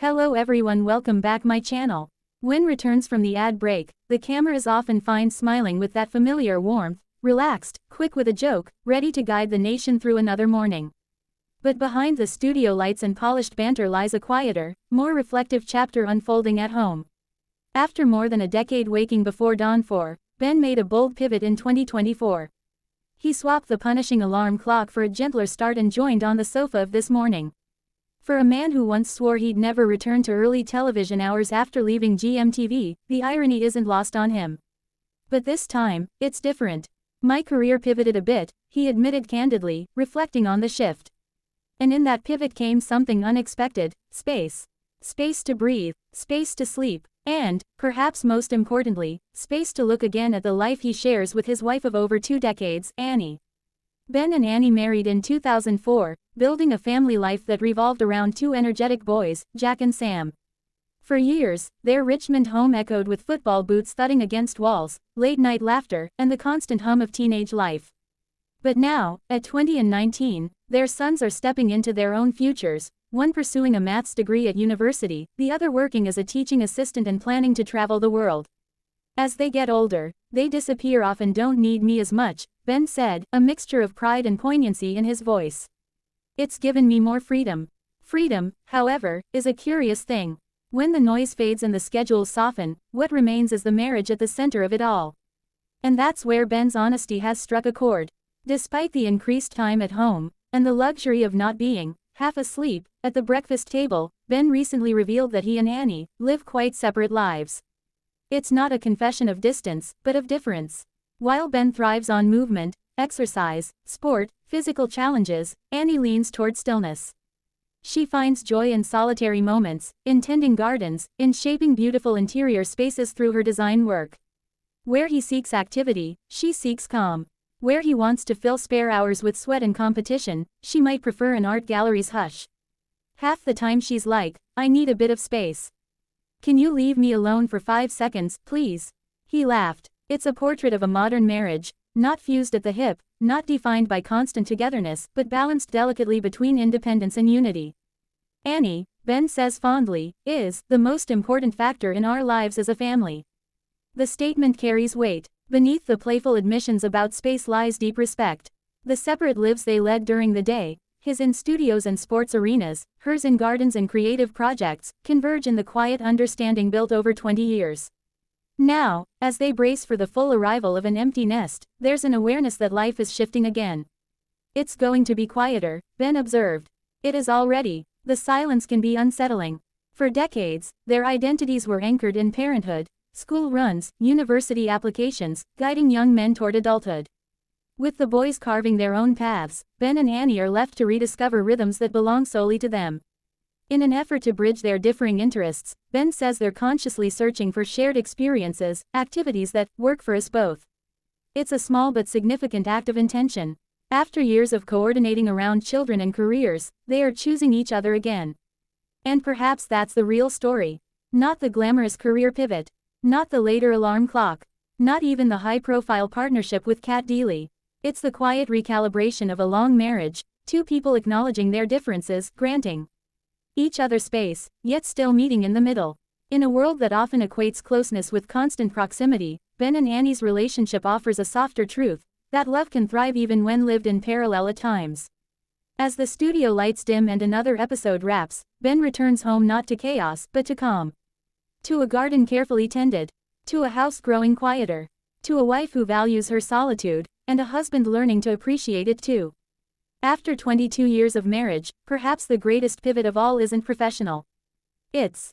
Hello everyone, welcome back my channel. When returns from the ad break, the camera is often found smiling with that familiar warmth, relaxed, quick with a joke, ready to guide the nation through another morning. But behind the studio lights and polished banter lies a quieter, more reflective chapter unfolding at home. After more than a decade waking before dawn for, Ben made a bold pivot in 2024. He swapped the punishing alarm clock for a gentler start and joined on the sofa of this morning. For a man who once swore he'd never return to early television hours after leaving GMTV, the irony isn't lost on him. But this time, it's different. My career pivoted a bit, he admitted candidly, reflecting on the shift. And in that pivot came something unexpected: space. Space to breathe, space to sleep, and, perhaps most importantly, space to look again at the life he shares with his wife of over 2 decades, Annie. Ben and Annie married in 2004, building a family life that revolved around 2 energetic boys, Jack and Sam. For years, their Richmond home echoed with football boots thudding against walls, late-night laughter, and the constant hum of teenage life. But now, at 20 and 19, their sons are stepping into their own futures, one pursuing a maths degree at university, the other working as a teaching assistant and planning to travel the world. As they get older, they disappear off and don't need me as much, Ben said, a mixture of pride and poignancy in his voice. It's given me more freedom. Freedom, however, is a curious thing. When the noise fades and the schedules soften, what remains is the marriage at the center of it all. And that's where Ben's honesty has struck a chord. Despite the increased time at home, and the luxury of not being, half asleep, at the breakfast table, Ben recently revealed that he and Annie live quite separate lives. It's not a confession of distance, but of difference. While Ben thrives on movement, exercise, sport, physical challenges, Annie leans toward stillness. She finds joy in solitary moments, in tending gardens, in shaping beautiful interior spaces through her design work. Where he seeks activity, she seeks calm. Where he wants to fill spare hours with sweat and competition, she might prefer an art gallery's hush. Half the time she's like, I need a bit of space. Can you leave me alone for 5 seconds, please? He laughed. It's a portrait of a modern marriage, not fused at the hip, not defined by constant togetherness, but balanced delicately between independence and unity. Annie, Ben says fondly, is the most important factor in our lives as a family. The statement carries weight. Beneath the playful admissions about space lies deep respect. The separate lives they led during the day, his in studios and sports arenas, hers in gardens and creative projects, converge in the quiet understanding built over 20 years. Now, as they brace for the full arrival of an empty nest, there's an awareness that life is shifting again. It's going to be quieter, Ben observed. It is already. The silence can be unsettling. For decades, their identities were anchored in parenthood, school runs, university applications, guiding young men toward adulthood. With the boys carving their own paths, Ben and Annie are left to rediscover rhythms that belong solely to them. In an effort to bridge their differing interests, Ben says they're consciously searching for shared experiences, activities that work for us both. It's a small but significant act of intention. After years of coordinating around children and careers, they are choosing each other again. And perhaps that's the real story. Not the glamorous career pivot. Not the later alarm clock. Not even the high-profile partnership with Cat Deeley. It's the quiet recalibration of a long marriage, 2 people acknowledging their differences, granting each other space, yet still meeting in the middle. In a world that often equates closeness with constant proximity, Ben and Annie's relationship offers a softer truth, that love can thrive even when lived in parallel at times. As the studio lights dim and another episode wraps, Ben returns home not to chaos, but to calm. To a garden carefully tended. To a house growing quieter. To a wife who values her solitude, and a husband learning to appreciate it too. After 22 years of marriage, perhaps the greatest pivot of all isn't professional. It's